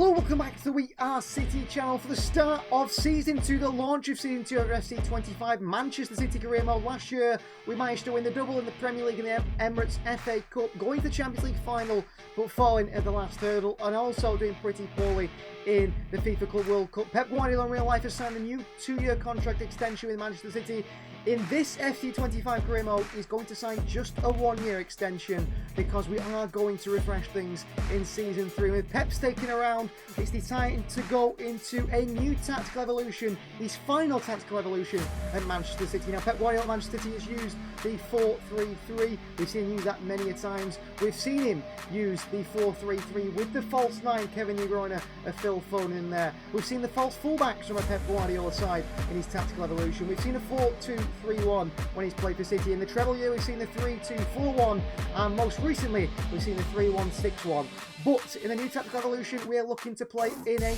Hello, welcome back to the We Are City channel for the start of Season 2, the launch of Season 2 of FC 25 Manchester City career mode. Last year, we managed to win the double in the Premier League and the Emirates FA Cup, going to the Champions League final, but falling at the last hurdle, and also doing pretty poorly in the FIFA Club World Cup. Pep Guardiola in real life has signed a new 2-year contract extension with Manchester City. In this FC 25 career mode, he's going to sign just a 1-year extension because we are going to refresh things in Season 3. With Pep's taking around, it's deciding to go into a new tactical evolution, his final tactical evolution at Manchester City. Now, Pep Guardiola at Manchester City has used the 4-3-3. We've seen him use that many a times. We've seen him use the 4-3-3 with the false 9, Kevin De Bruyne, and Phil Foden in there. We've seen the false fullbacks from a Pep Guardiola side in his tactical evolution. We've seen a 4-2-3-1 when he's played for City. In the treble year, we've seen the 3-2-4-1, and most recently, we've seen the 3-1-6-1. But in the new tactical evolution, we are looking to play in a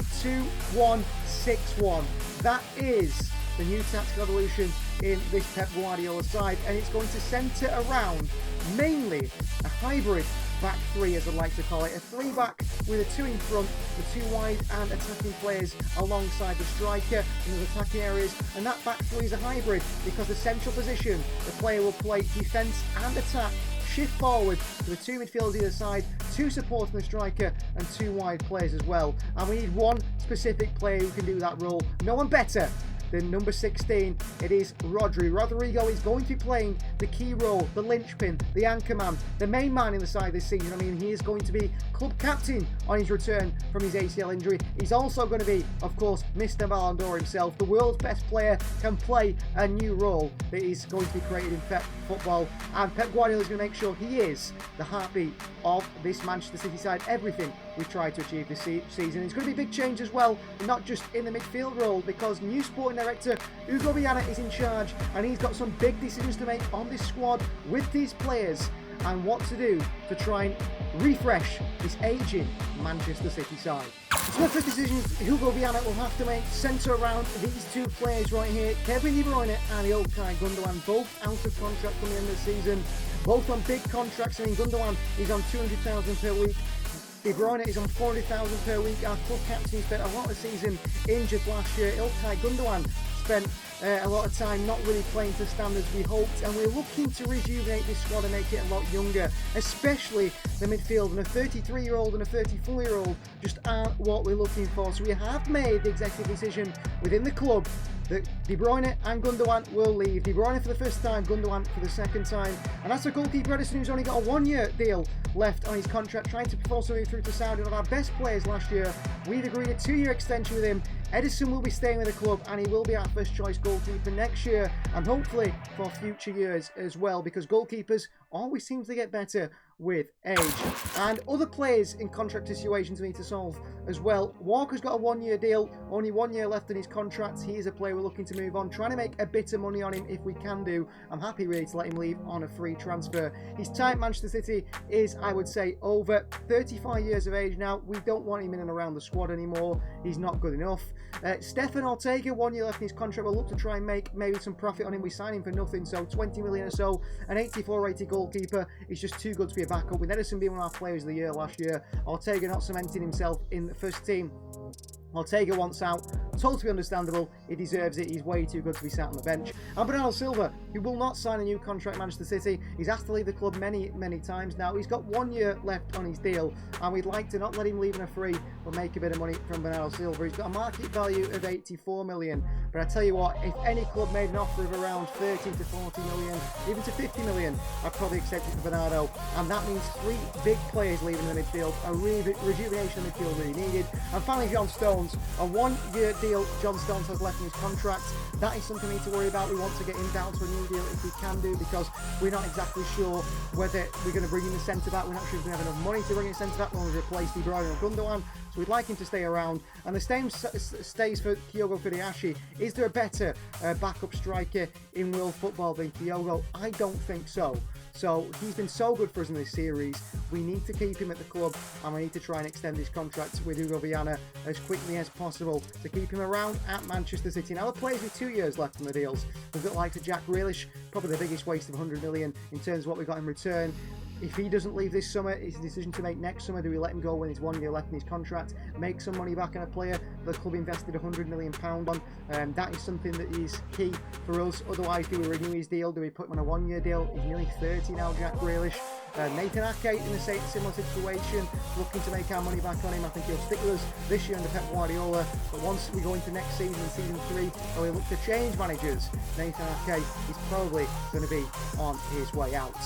2-1-6-1. That is the new tactical evolution in this Pep Guardiola side, and it's going to centre around mainly a hybrid back three, as I'd like to call it. A 3-back with a 2 in front, the 2 wide and attacking players alongside the striker in the attacking areas. And that back three is a hybrid because the central position, the player will play defence and attack, shift forward to the 2 midfielders either side, 2 supporting the striker and 2 wide players as well. And we need one specific player who can do that role. No one better than number 16, it is Rodri. Rodrigo is going to be playing the key role, the linchpin, the anchor man, the main man in the side this season. I mean, he is going to be club captain on his return from his ACL injury. He's also going to be, of course, Mr. Ballon d'Or himself. The world's best player can play a new role that is going to be created in Pep football. And Pep Guardiola is going to make sure he is the heartbeat of this Manchester City side. Everything we tried to achieve this season. It's going to be a big change as well, not just in the midfield role, because new sporting director Hugo Viana is in charge, and he's got some big decisions to make on this squad with these players and what to do to try and refresh this aging Manchester City side. So the first decision Hugo Viana will have to make centre around these 2 players right here, Kevin De Bruyne and Ilkay Gundogan, both out of contract from the end of the season, both on big contracts. I mean, Gundogan is on 200,000 per week. De Bruyne is on 400,000 per week. Our club captain spent a lot of the season injured last year. Ilkay Gundogan spent a lot of time not really playing to standards we hoped, and we're looking to rejuvenate this squad and make it a lot younger, especially the midfield. And a 33-year-old and a 34-year-old just aren't what we're looking for. So we have made the executive decision within the club that De Bruyne and Gundogan will leave. De Bruyne for the first time, Gundogan for the second time. And that's a goalkeeper, Edison, who's only got a 1-year deal left on his contract, trying to force a move through to Saudi. One of our best players last year. We've agreed a 2-year extension with him. Edison will be staying with the club, and he will be our first choice goalkeeper next year, and hopefully for future years as well, because goalkeepers always seem to get better with age. And other players in contract situations we need to solve as well. Walker's got a 1-year deal, only 1 year left in his contract. He is a player we're looking to move on, trying to make a bit of money on him if we can do. I'm happy really to let him leave on a free transfer. His time at Manchester City is, I would say, over. 35 years of age now. We don't want him in and around the squad anymore. He's not good enough. Stefan Ortega, 1 year left in his contract. We'll look to try and make maybe some profit on him. We signed him for nothing, so 20 million or so. An 84 rated goalkeeper is just too good to be a backup. With Edison being one of our players of the year last year, Ortega not cementing himself in the first team. Ortega wants out. Totally understandable. He deserves it. He's way too good to be sat on the bench. And Bernardo Silva, who will not sign a new contract at Manchester City. He's asked to leave the club many times now. He's got 1 year left on his deal, and we'd like to not let him leave on a free, but make a bit of money from Bernardo Silva. He's got a market value of 84 million. But I tell you what, if any club made an offer of around 30 to 40 million, even to 50 million, I'd probably accept it for Bernardo. And that means 3 big players leaving the midfield. A rejuvenation of the midfield really needed. And finally, John Stones. A 1-year deal John Stones has left in his contract. That is something we need to worry about. We want to get him down to a new deal if we can do, because we're not exactly sure whether we're going to bring in the centre-back. We're not sure if we have enough money to bring in a centre-back. We want to replace De Bruyne and Gundogan. So we'd like him to stay around. And the same stays for Kyogo Fudeashi. Is there a better backup striker in world football than Kyogo? I don't think so. So he's been so good for us in this series. We need to keep him at the club, and we need to try and extend his contract with Hugo Viana as quickly as possible to keep him around at Manchester City. Now, the players with 2 years left on the deals. We've got like Jack Grealish, probably the biggest waste of 100 million in terms of what we got in return. If he doesn't leave this summer, it's a decision to make next summer. Do we let him go when he's 1 year left in his contract, make some money back on a player the club invested £100 million on? That is something that is key for us. Otherwise, do we renew his deal? Do we put him on a 1 year deal? He's nearly 30 now, Jack Grealish. Nathan Ake in a similar situation, looking to make our money back on him. I think he'll stick with us this year under Pep Guardiola, but once we go into next season, season 3, and we look to change managers, Nathan Ake is probably going to be on his way out.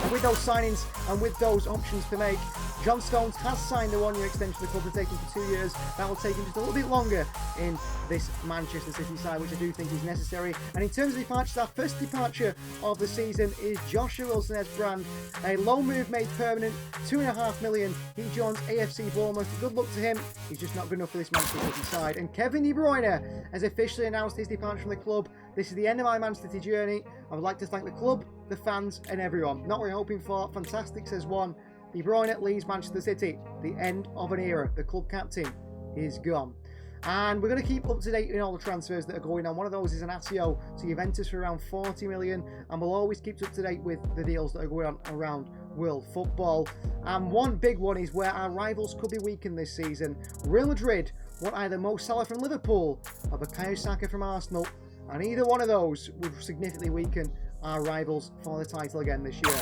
And with those signings and with those options to make, John Stones has signed a 1 year extension to the club to take him for 2 years. That will take him just a little bit longer in this Manchester City side, which I do think is necessary. And in terms of departures, our first departure of the season is Joshua Wilson-Brand. A loan move made permanent, £2.5 million. He joins AFC Bournemouth. Good luck to him. He's just not good enough for this Manchester City side. And Kevin De Bruyne has officially announced his departure from the club. This is the end of my Manchester City journey. I would like to thank the club, the fans, and everyone. Not what we're hoping for. Fantastic, says one. De Bruyne leaves Manchester City. The end of an era. The club captain is gone. And we're going to keep up to date in all the transfers that are going on. One of those is an Asio to Juventus for around 40 million. And we'll always keep up to date with the deals that are going on around world football. And one big one is where our rivals could be weakened this season. Real Madrid want either Mo Salah from Liverpool or Bukayo Saka from Arsenal. And either one of those would significantly weaken our rivals for the title again this year.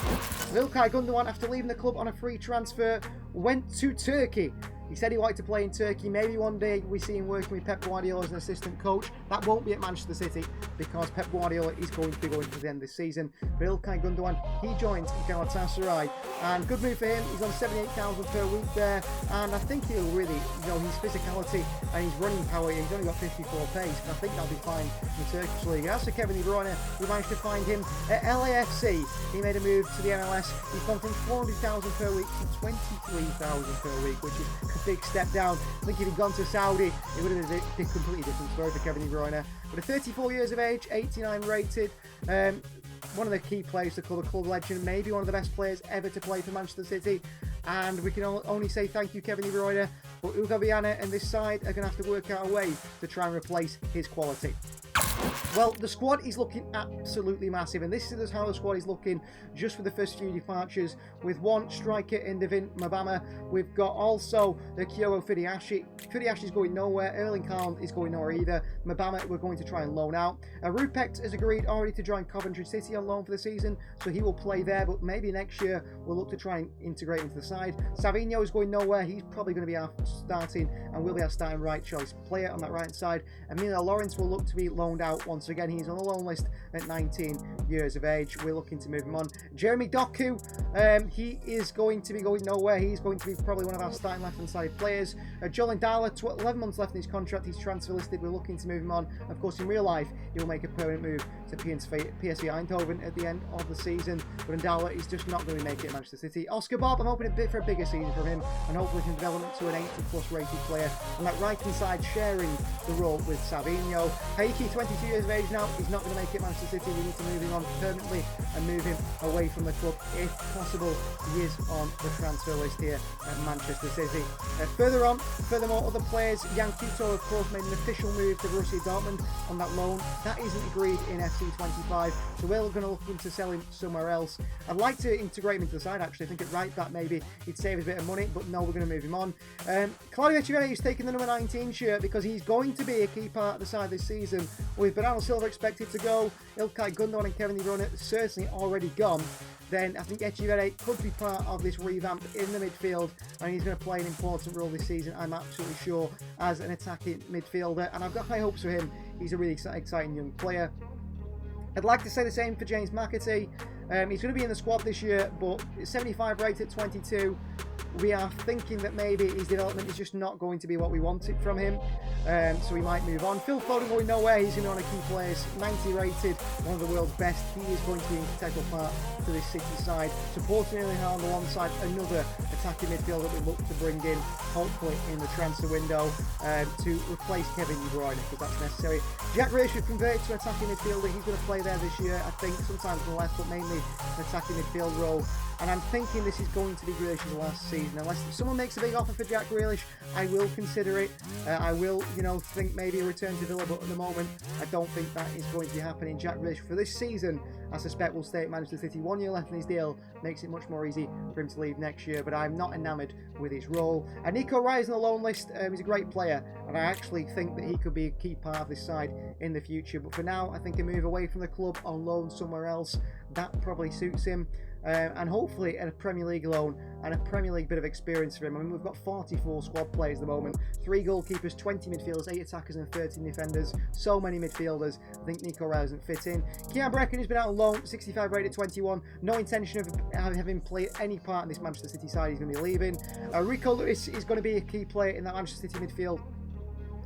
İlkay Gundogan, after leaving the club on a free transfer, went to Turkey. He said he wanted to play in Turkey. Maybe one day we see him working with Pep Guardiola as an assistant coach. That won't be at Manchester City because Pep Guardiola is going to be going to the end of this season. But İlkay Gundogan, he joined Galatasaray. And good move for him. He's on 78,000 per week there. And I think he'll really, his physicality and his running power, he's only got 54 pace. And I think that'll be fine in the Turkish league. And as for Kevin De Bruyne, we managed to find him at LAFC. He made a move to the MLS. He's gone from 400,000 per week to 23,000 per week, which is a big step down. I think if he'd gone to Saudi, it would have been a completely different story for Kevin De Bruyne. But at 34 years of age, 89 rated, one of the key players to club, a club legend, maybe one of the best players ever to play for Manchester City. And we can only say thank you, Kevin De Bruyne. But Hugo Viana and this side are going to have to work out a way to try and replace his quality. Well, the squad is looking absolutely massive, and this is how the squad is looking just for the first few departures. With one striker in David Mabama, we've got also the Kyogo Fudiashi. Fudiashi's going nowhere. Erling Haaland is going nowhere either. Mabama we're going to try and loan out. Rupecht has agreed already to join Coventry City on loan for the season, so he will play there, but maybe next year we'll look to try and integrate into the side. Savinho is going nowhere. He's probably going to be our starting and will be our starting right choice player on that right side. Emilio Lawrence will look to be loaned out once again. He's on the loan list at 19 years of age. We're looking to move him on. Jeremy Doku, he is going to be going nowhere. He's going to be probably one of our starting left-hand side players. Joel Ndala, 11 months left in his contract. He's transfer listed. We're looking to move him on. Of course, in real life, he will make a permanent move to PSV Eindhoven at the end of the season. But Ndala is just not going to make it at Manchester City. Oscar Bob, I'm hoping a bit for a bigger season from him, and hopefully can develop into an 80+ rated player on that right-hand side, sharing the role with Savinho. Heiki, 22 years of age now. He's not going to make it Manchester City. We need to move him on permanently and move him away from the club if possible. He is on the transfer list here at Manchester City. Furthermore, other players, Jan Kuto, of course, made an official move to Borussia Dortmund on that loan. That isn't agreed in FC25, so we're going to look into selling somewhere else. I'd like to integrate him into the side, actually. I think at right back maybe he'd save us a bit of money, but no, we're going to move him on. Claudio Echeverri is taking the number 19 shirt because he's going to be a key part of the side this season. With Bernardo Silva expected to go, İlkay Gundogan and Kevin De Bruyne certainly already gone, then I think Echeverri could be part of this revamp in the midfield, and he's going to play an important role this season, I'm absolutely sure, as an attacking midfielder, and I've got high hopes for him. He's a really exciting young player. I'd like to say the same for James McAtee. He's going to be in the squad this year, but 75 rated 22. We are thinking that maybe his development is just not going to be what we wanted from him, so we might move on. Phil Foden going nowhere. He's going to be one of key players, 90 rated, one of the world's best. He is going to be an integral part to this City side, supporting Erling Haaland alongside another attacking midfielder that we look to bring in, hopefully in the transfer window, to replace Kevin De Bruyne, because that's necessary. Jack Grealish should convert to an attacking midfielder. He's going to play there this year, I think, sometimes on the left, but mainly an attacking midfield role. and I'm thinking this is going to be Grealish's last season. Unless someone makes a big offer for Jack Grealish, I will consider it. I will, think maybe a return to Villa, but at the moment, I don't think that is going to be happening. Jack Grealish for this season, I suspect, will stay at Manchester City. 1 year left in his deal makes it much more easy for him to leave next year, but I'm not enamoured with his role. And Nico Rye's on the loan list. He's a great player, and I actually think that he could be a key part of this side in the future. But for now, I think a move away from the club on loan somewhere else, that probably suits him. And hopefully a Premier League loan and a Premier League bit of experience for him. I mean, we've got 44 squad players at the moment, 3 goalkeepers, 20 midfielders, 8 attackers and 13 defenders. So many midfielders. I think Nico Rye doesn't fit in. Kian Brecken has been out on loan, 65 rated 21. No intention of having him play any part in this Manchester City side. He's going to be leaving. Rico Lewis is going to be a key player in that Manchester City midfield.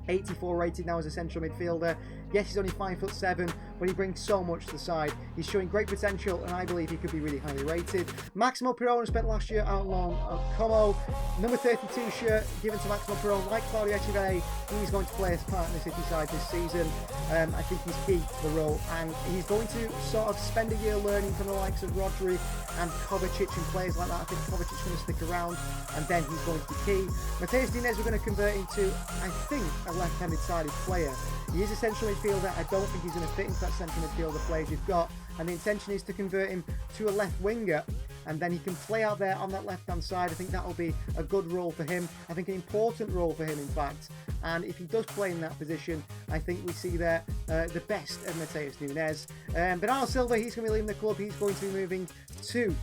84 rated now as a central midfielder. Yes, he's only 5'7", but he brings so much to the side. He's showing great potential, and I believe he could be really highly rated. Maximo Perrone spent last year out on loan at Como. Number 32 shirt given to Maximo Perrone. Like Claudio Echeverri, he's going to play as part in the City side this season. I think he's key to the role, and he's going to sort of spend a year learning from the likes of Rodri and Kovacic and players like that. I think Kovacic's going to stick around, and then he's going to be key. Mateus Nunes we're going to convert into, I think, a left-handed sided player. He is a central midfielder. I don't think he's going to fit into that central midfielder players you've got, and the intention is to convert him to a left winger, and then he can play out there on that left-hand side. I think that will be a good role for him. I think an important role for him, in fact. And if he does play in that position, I think we see there the best of Mateus Nunes. Bernardo Silva, he's going to be leaving the club. He's going to be moving to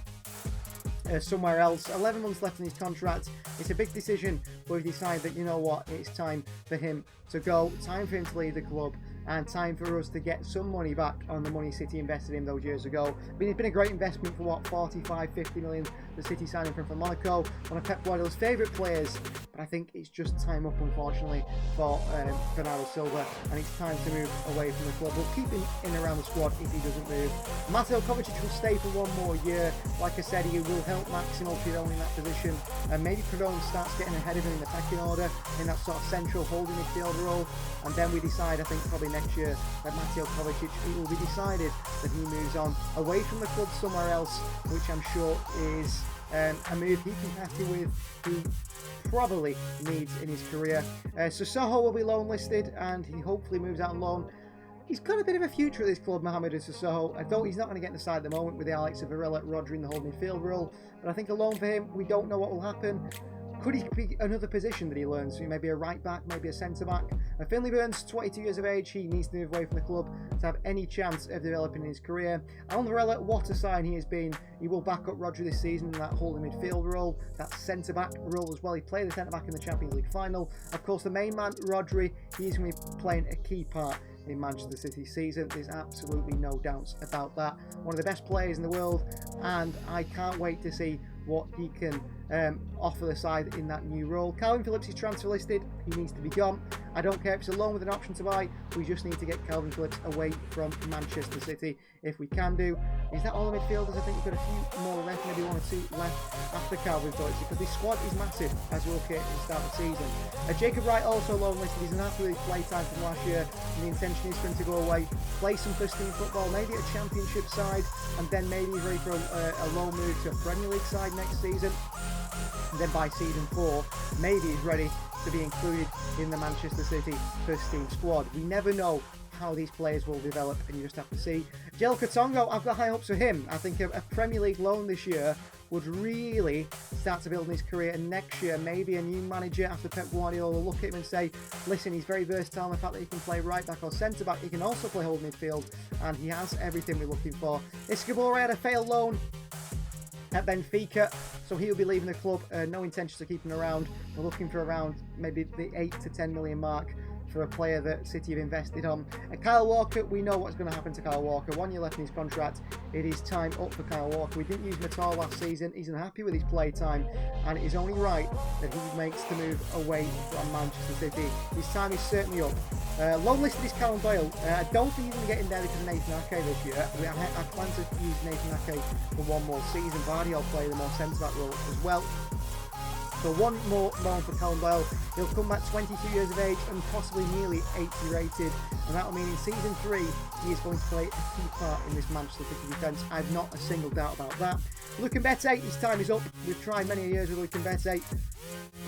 somewhere else. 11 months left in his contract. It's a big decision, but we decide that, you know what, it's time for him to go. Time for him to leave the club, and time for us to get some money back on the money City invested in those years ago. It's been a great investment for what, 45, 50 million the City signing from Monaco, one of Pep Guardiola's favourite players. But I think it's just time up, unfortunately, for Bernardo Silva, and it's time to move away from the club. We'll keep him in around the squad if he doesn't move. Mateo Kovacic will stay for 1 more year. Like I said, he will help Maximo Perrone in that position, and maybe Perrone starts getting ahead of him in the attacking order in that sort of central holding midfield role, and then we decide, I think probably next year, that Mateo Kovacic, it will be decided that he moves on away from the club somewhere else, which I'm sure is a move he'd be happy with, he probably needs in his career. Sissoko will be loan listed, and he hopefully moves out on loan. He's got a bit of a future at this club, Mohamed Sissoko. He's not going to get in the side at the moment with the Alex of Varela, Rodri in the whole midfield role, but I think a loan for him, we don't know what will happen. Could he be another position that he learns? So maybe a right back, maybe a centre back. Finley Burns, 22 years of age, he needs to move away from the club to have any chance of developing his career. Alan Varela, what a sign he has been. He will back up Rodri this season in that holding midfield role, that centre back role as well. He played the centre back in the Champions League final. Of course, the main man, Rodri, he's going to be playing a key part in Manchester City's season. There's absolutely no doubts about that. One of the best players in the world, and I can't wait to see what he can offer the side in that new role. Calvin Phillips is transfer listed. He needs to be gone. I don't care if it's a loan with an option to buy. We just need to get Calvin Phillips away from Manchester City if we can do. Is that all the midfielders? I think we've got a few more left, maybe 1 or 2 left after Calvin Phillips, because this squad is massive as we look at the start of the season. Jacob Wright also loan listed. He's unhappy with his play time from last year, and the intention is for him to go away, play some first team football, maybe a championship side, and then maybe he's ready for a loan move to a Premier League side next season. And then by season 4, maybe he's ready to be included in the Manchester City first team squad. We never know how these players will develop, and you just have to see. Joel Katongo, I've got high hopes for him. I think a Premier League loan this year would really start to build in his career, and next year maybe a new manager after Pep Guardiola will look at him and say, listen, he's very versatile in the fact that he can play right back or centre back, he can also play holding midfield, and he has everything we're looking for. Escobar had a failed loan at Benfica, so he'll be leaving the club. No intention to keep him around. We're looking for around maybe the 8 to 10 million mark for a player that City have invested on. Kyle Walker, we know what's going to happen to Kyle Walker. 1 year left in his contract. It is time up for Kyle Walker. We didn't use him at all last season. He's unhappy with his play time, and it is only right that he makes the move away from Manchester City. His time is certainly up. Loan listed is Callum Doyle. I don't think he's going to get in there because of Nathan Ake this year. I plan to use Nathan Ake for 1 more season. Vardy will play the more centre-back role as well. So one more loan for Callum Doyle. He'll come back 22 years of age and possibly nearly 80 rated. And that will mean in Season 3, he is going to play a key part in this Manchester City defence. I have not a single doubt about that. Luke Mbete, his time is up. We've tried many years with Luke Mbete.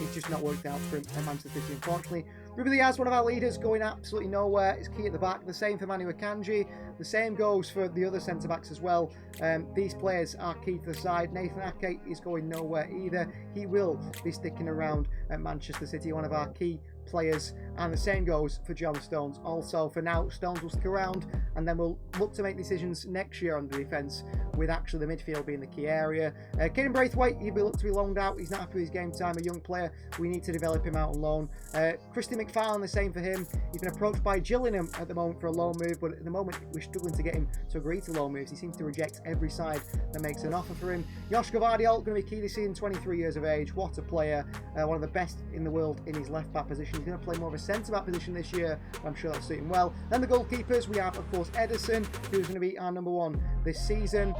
It's just not worked out for him at Manchester City, unfortunately. Ruben Diaz, one of our leaders, going absolutely nowhere. Is key at the back. The same for Manu Akanji. The same goes for the other centre-backs as well. These players are key to the side. Nathan Ake is going nowhere either. He will be sticking around at Manchester City, one of our key players, and the same goes for John Stones. Also, for now, Stones will stick around, and then we'll look to make decisions next year on the defence, with actually the midfield being the key area. Caden Braithwaite, he'll be looked to be loaned out. He's not happy with his game time, a young player. We need to develop him out on loan. Christy McFarlane, the same for him. He's been approached by Gillingham at the moment for a loan move, but at the moment we're struggling to get him to agree to loan moves. He seems to reject every side that makes an offer for him. Josh Gvardiol, going to be key this season, 23 years of age. What a player. One of the best in the world in his left-back position. He's going to play more of a centre-back position this year. I'm sure that's suiting well. Then the goalkeepers, we have, of course, Ederson, who's going to be our number one this season.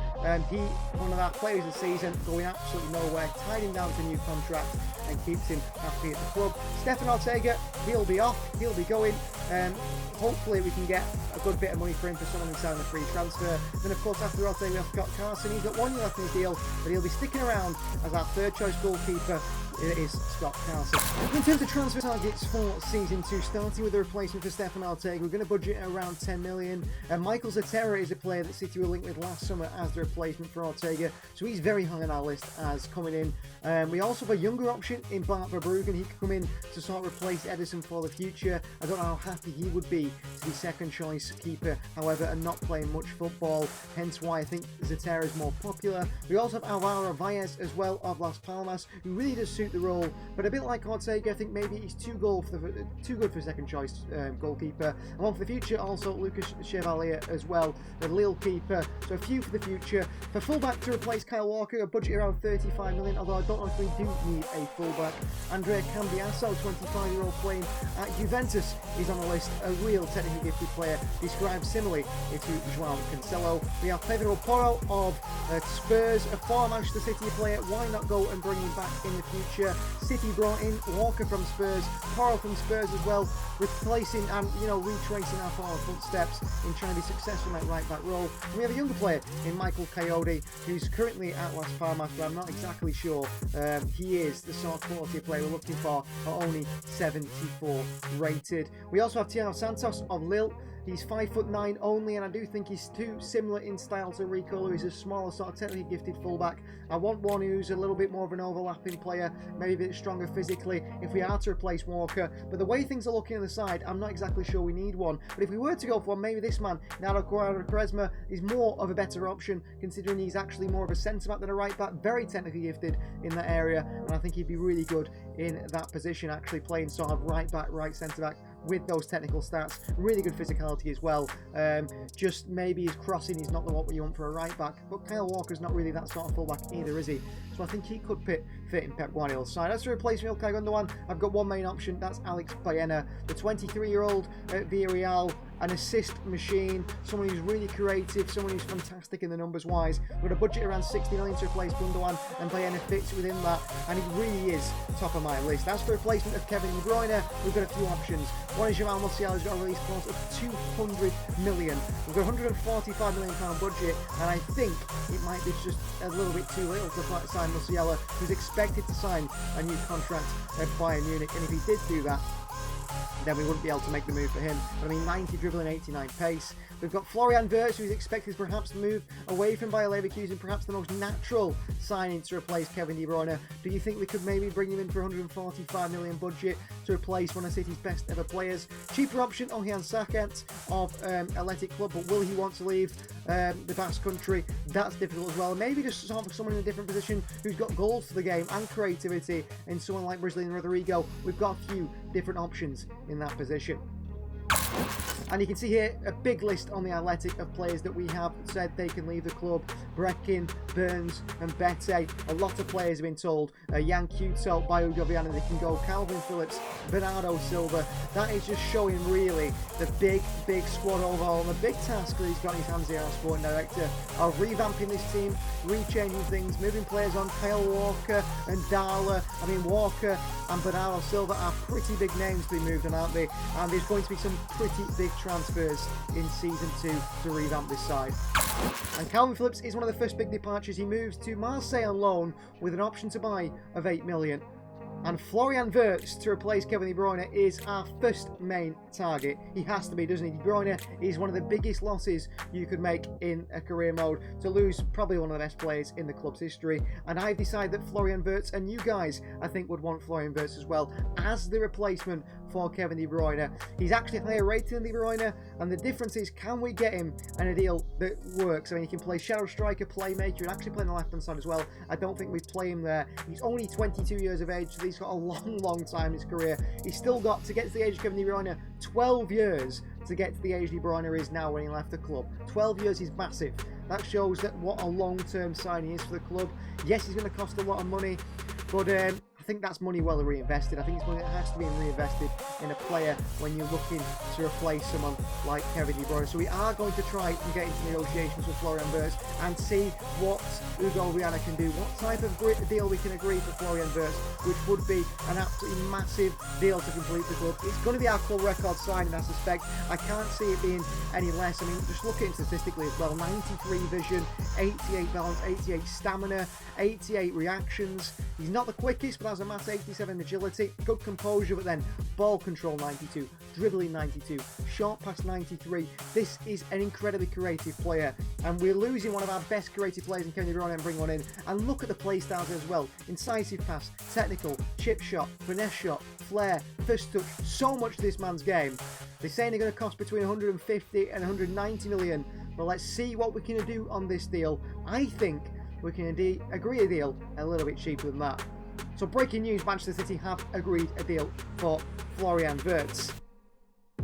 He, one of our players this season, going absolutely nowhere, tied him down to a new contract and keeps him happy at the club. Stefan Ortega, he'll be off, he'll be going. Hopefully we can get a good bit of money for him for someone inside on a free transfer. Then of course after Ortega we have Scott Carson. He's got 1 year left in his deal, but he'll be sticking around as our third choice goalkeeper. It is Scott Carson. In terms of transfer targets for Season 2, starting with the replacement for Stefan Ortega, we're going to budget around 10 million. Michael Zatera is a player that City were linked with last summer as the replacement for Ortega, so he's very high on our list as coming in. We also have a younger option in Bart Verbruggen. He could come in to sort of replace Ederson for the future. I don't know how happy he would be to be second choice keeper, however, and not playing much football, hence why I think Zatera is more popular. We also have Alvaro Valles as well of Las Palmas, who really does suit the role, but a bit like Ortega, I think maybe he's too good for second choice goalkeeper. And one for the future, also Lucas Chevalier as well, the Lille keeper. So a few for the future. For fullback to replace Kyle Walker, a budget around 35 million, although I don't know if we do need a fullback. Andrea Cambiasso, 25-year-old playing at Juventus, is on the list, a real technically gifted player, described similarly to Joao Cancelo. We have Pedro Porro of Spurs, a former Manchester City player. Why not go and bring him back in the future? City brought in Walker from Spurs, Porro from Spurs as well, replacing and retracing our forward footsteps in trying to be successful in that right back role. And we have a younger player in Michael Coyote, who's currently at Las Palmas, but I'm not exactly sure he is the sort of quality player we're looking for, at only 74 rated. We also have Thiago Santos of Lille. He's 5'9" only, and I do think he's too similar in style to Rico, who's a smaller, sort of technically gifted fullback. I want one who's a little bit more of an overlapping player, maybe a bit stronger physically if we are to replace Walker. But the way things are looking on the side, I'm not exactly sure we need one. But if we were to go for one, maybe this man, Nado Quaresma, is more of a better option, considering he's actually more of a centre-back than a right-back, very technically gifted in that area, and I think he'd be really good in that position, actually playing sort of right-back, right centre-back, with those technical stats, really good physicality as well. Just maybe his crossing is not what you want for a right back, but Kyle Walker's not really that sort of fullback either, is he? So I think he could fit in Pep Guardiola's side. As to replace Ilkay Gundogan, I've got one main option, that's Alex Baena, the 23-year-old at Villarreal, an assist machine, someone who's really creative, someone who's fantastic in the numbers wise. We've got a budget around 60 million to replace Gundogan, and Baena fits within that, and he really is top of my list. As for replacement of Kevin De Bruyne, we've got a few options. One is Jamal Musiala, who's got a release clause of 200 million. We've got a £145 million budget, and I think it might be just a little bit too little to sign Musiala, who's expected to sign a new contract at Bayern Munich, and if he did do that, then we wouldn't be able to make the move for him. But I mean, 90 dribbling, 89 pace. We've got Florian Wirtz, who's expected perhaps to move away from Bayer Leverkusen, perhaps the most natural signing to replace Kevin De Bruyne. Do you think we could maybe bring him in for 145 million budget to replace one of City's best ever players? Cheaper option, Ohian Saket of Athletic Club, but will he want to leave the Basque Country? That's difficult as well. Maybe just sort of someone in a different position who's got goals for the game and creativity, and someone like Brazilian Rodrigo. We've got a few different options in that position. And you can see here a big list on the Athletic of players that we have said they can leave the club. Breckin, Burns and Bete. A lot of players have been told. Jan Kuto, Bayo-Gioviano, they can go. Calvin Phillips, Bernardo Silva. That is just showing really the big squad overall and the big task that he's got in his hands here as sporting director of revamping this team, rechanging things, moving players on. Kyle Walker and Darla. I mean, Walker and Bernardo Silva are pretty big names to be moved on, aren't they? And there's going to be some pretty big transfers in Season 2 to revamp this side. And Calvin Phillips is one of the first big departures. He moves to Marseille on loan with an option to buy of 8 million. And Florian Wirtz to replace Kevin De Bruyne is our first main target. He has to be, doesn't he? De Bruyne is one of the biggest losses you could make in a career mode. To lose probably one of the best players in the club's history. And I've decided that Florian Wirtz, and you guys, I think, would want Florian Wirtz as well as the replacement for Kevin De Bruyne. He's actually higher rated than De Bruyne, and the difference is, can we get him in a deal that works? I mean, he can play shadow striker, playmaker, and actually play on the left-hand side as well. I don't think we'd play him there. He's only 22 years of age, so he's got a long time in his career. He's still got, to get to the age of Kevin De Bruyne, 12 years to get to the age De Bruyne is now when he left the club. 12 years is massive. That shows that what a long-term signing is for the club. Yes, he's going to cost a lot of money, but I think that's money well reinvested. I think it's money that has to be reinvested in a player when you're looking to replace someone like Kevin De Bruyne. So we are going to try and get into negotiations with Florian Wirtz and see what Hugo Viana can do, what type of deal we can agree for Florian Wirtz, which would be an absolutely massive deal to complete the club. It's going to be our club record signing, I suspect. I can't see it being any less. I mean, just look at him statistically as well. 93 vision, 88 balance, 88 stamina, 88 reactions. He's not the quickest, but has a mass 87 agility, good composure, but then ball control 92, dribbling 92, short pass 93. This is an incredibly creative player, and we're losing one of our best creative players in Kevin De Bruyne and bring one in. And look at the play styles as well. Incisive pass, technical, chip shot, finesse shot, flair, first touch, so much to this man's game. They're saying they're going to cost between 150 and 190 million. But let's see what we can do on this deal. I think we can indeed agree a deal a little bit cheaper than that. So breaking news, Manchester City have agreed a deal for Florian Wirtz.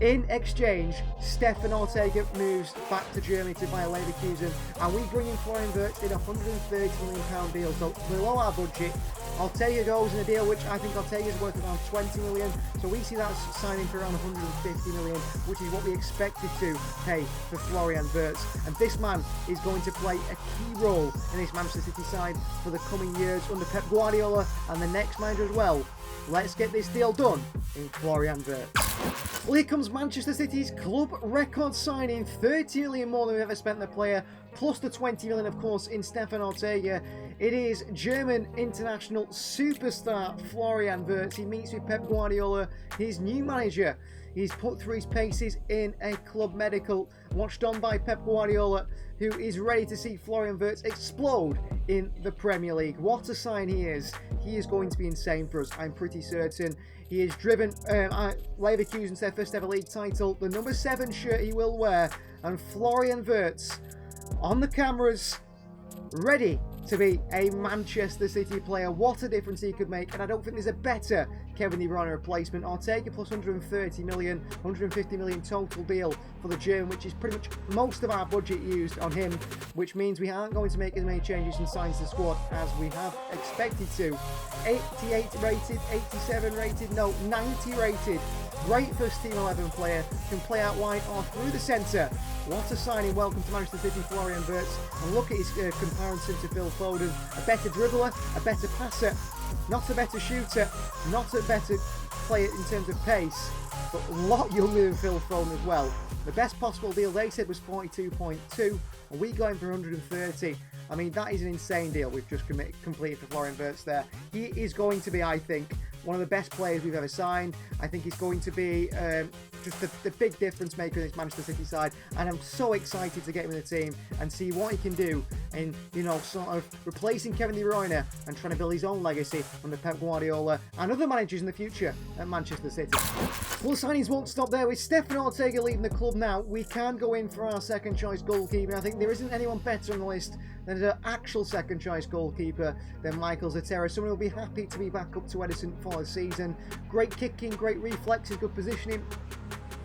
In exchange, Stefan Ortega moves back to Germany to buy Leverkusen, and we bring in Florian Wirtz in a £130 million deal, so below our budget. Ortega goes in a deal which I think Ortega is worth around 20 million, so we see that signing for around 150 million, which is what we expected to pay for Florian Wirtz. And this man is going to play a key role in this Manchester City side for the coming years under Pep Guardiola and the next manager as well. Let's get this deal done in Florian Wirtz. Well, here comes Manchester City's club record signing, 30 million more than we've ever spent on the player, plus the 20 million, of course, in Stefan Ortega. It is German international superstar Florian Wirtz. He meets with Pep Guardiola, his new manager. He's put through his paces in a club medical, watched on by Pep Guardiola, who is ready to see Florian Wirtz explode in the Premier League. What a sign he is. He is going to be insane for us, I'm pretty certain. He has driven Leverkusen to their first ever league title. The number 7 shirt he will wear. And Florian Wirtz on the cameras, ready to be a Manchester City player. What a difference he could make, and I don't think there's a better Kevin De Bruyne replacement. Ortega plus 130 million, 150 million total deal for the German, which is pretty much most of our budget used on him, which means we aren't going to make as many changes and signs to the squad as we have expected to. 88 rated, 87 rated, no, 90 rated. Great first team 11 player, can play out wide or through the centre. What a signing. Welcome to Manchester City, Florian Wirtz. And look at his comparison to Phil Foden. A better dribbler, a better passer, not a better shooter, not a better player in terms of pace, but a lot younger than Phil Foden as well. The best possible deal they said was 42.2, and we got him for 130. I mean, that is an insane deal we've just completed for Florian Wirtz there. He is going to be, I think, one of the best players we've ever signed. I think he's going to be just the big difference maker in this Manchester City side, and I'm so excited to get him in the team and see what he can do in, you know, sort of replacing Kevin De Bruyne and trying to build his own legacy under Pep Guardiola and other managers in the future at Manchester City. Well, the signings won't stop there. With Stefan Ortega leaving the club now, we can go in for our second choice goalkeeper. I think there isn't anyone better on the list than an actual second choice goalkeeper than Michael Zatera. Someone who will be happy to be back up to Edison for the season. Great kicking, great reflexes, good positioning.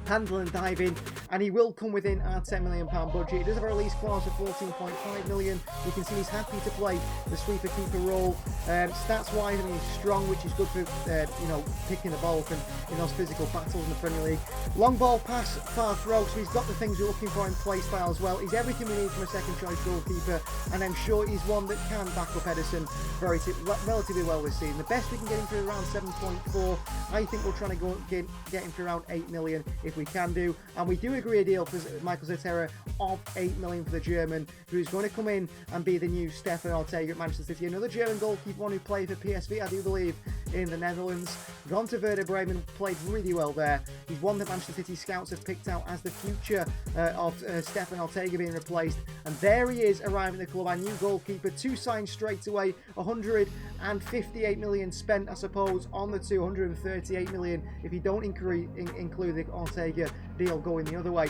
handle and dive in, and he will come within our £10 million budget. He does have a release clause of 14.5 million. You can see he's happy to play the sweeper keeper role. Stats wise, I mean, he's strong, which is good for you know, picking the ball from in those physical battles in the Premier League. Long ball pass, far throw, so he's got the things we're looking for in play style as well. He's everything we need from a second choice goalkeeper, and I'm sure he's one that can back up Ederson relatively well this season. The best we can get him for around 7.4. I think we're trying to go get him for around 8 million if we can do, and we do agree a deal for Michael Zerterra of 8 million for the German, who is going to come in and be the new Stefan Ortega at Manchester City. Another German goalkeeper, one who played for PSV, I do believe, in the Netherlands. Gone to Werder Bremen, played really well there. He's one that Manchester City scouts have picked out as the future of Stefan Ortega being replaced. And there he is, arriving at the club, our new goalkeeper. 2 signed straight away, 158 million spent, I suppose, on the 238 million if you don't include the Ortega deal going the other way.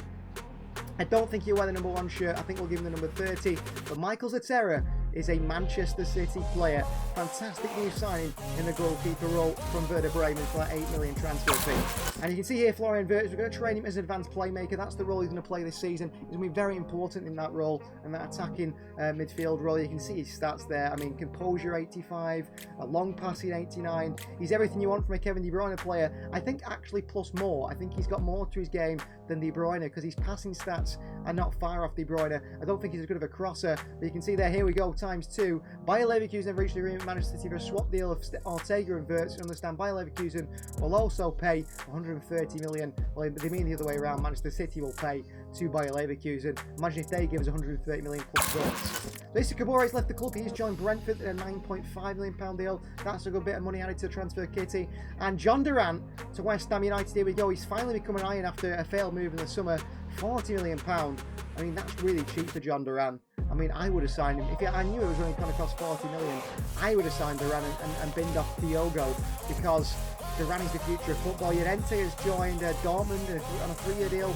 I don't think he'll wear the number 1 shirt. I think we'll give him the number 30. But Michael Zerterra is a Manchester City player. Fantastic new signing in the goalkeeper role from Werder Bremen for that 8 million transfer fee. And you can see here Florian Wirtz, we're going to train him as an advanced playmaker. That's the role he's going to play this season. He's going to be very important in that role and that attacking midfield role. You can see his stats there. I mean, composure 85, a long passing 89. He's everything you want from a Kevin De Bruyne player. I think actually plus more. I think he's got more to his game than De Bruyne because his passing stats are not far off De Bruyne. I don't think he's as good of a crosser, but you can see there, here we go, ×2. Bayer Leverkusen have reached the agreement with Manchester City for a swap deal of Ortega and Wirtz. You understand, Bayer Leverkusen will also pay 130 million. Well, they mean the other way around. Manchester City will pay to Bayer Leverkusen. Imagine if they give us 130 million plus Wirtz. Lisa Kabore has left the club. He's joined Brentford at a £9.5 million deal. That's a good bit of money added to the transfer kitty. And John Durant to West Ham United. Here we go. He's finally become an Iron after a failed move in the summer. £40 million. I mean, that's really cheap for John Durant. I mean, I would have signed him. If I knew it was only going to cost 40 million, I would have signed Durant and binned off Diogo, because Durant is the future of football. Llorente has joined Dortmund on a 3-year deal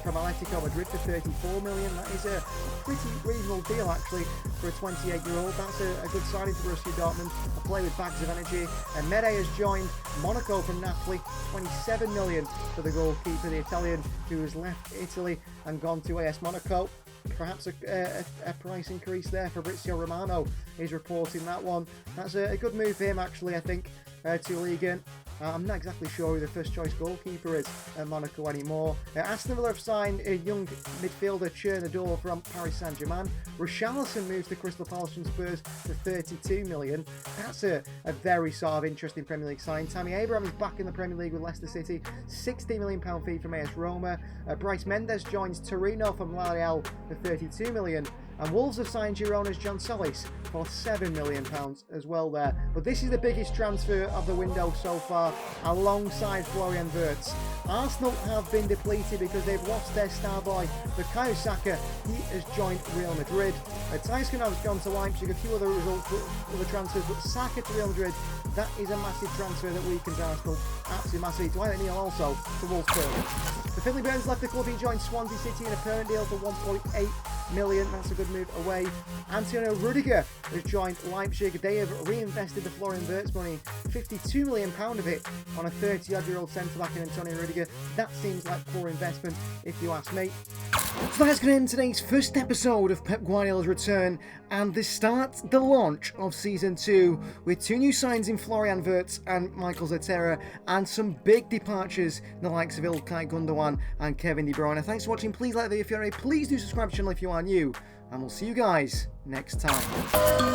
from Atletico Madrid for 34 million. That is a pretty reasonable deal, actually, for a 28-year-old. That's a good signing for Borussia Dortmund. A player with bags of energy. And Mede has joined Monaco from Napoli, 27 million for the goalkeeper, the Italian, who has left Italy and gone to AS Monaco. Perhaps a price increase there. Fabrizio Romano is reporting that one. That's a good move for him, actually, I think, to Ligue 1. I'm not exactly sure who the first choice goalkeeper is at Monaco anymore. Aston Villa have signed a young midfielder, Chernador, from Paris Saint-Germain. Richarlison moves to Crystal Palace from Spurs for 32 million. That's a very sort of interesting Premier League sign. Tammy Abraham is back in the Premier League with Leicester City. £60 million fee from AS Roma. Bryce Mendes joins Torino from La Real for 32 million. And Wolves have signed Girona's John Solis for £7 million as well there. But this is the biggest transfer of the window so far, alongside Florian Wirtz. Arsenal have been depleted because they've lost their star boy, Bukayo Saka. He has joined Real Madrid. Tyson has gone to Leipzig, a few other results of the transfers, but Saka to Real Madrid, that is a massive transfer that weakens Arsenal. Absolutely massive. Dwight Neal also to Wolves. The Finley Burns left the club. He joined Swansea City in a permanent deal for 1.8 million. That's a good move away. Antonio Rudiger has joined Leipzig. They have reinvested the Florian Wirtz money, £52 million of it, on a 30-odd-year-old centre-back in Antonio Rudiger. That seems like poor investment, if you ask me. So that's going to end today's first episode of Pep Guardiola's return, and the launch of Season 2, with 2 new signs in Florian Wirtz and Michael Zerterra, and some big departures in the likes of Ilkay Gundogan and Kevin De Bruyne. Thanks for watching. Please like the video if you're new. Please do subscribe to the channel if you are new, and we'll see you guys next time.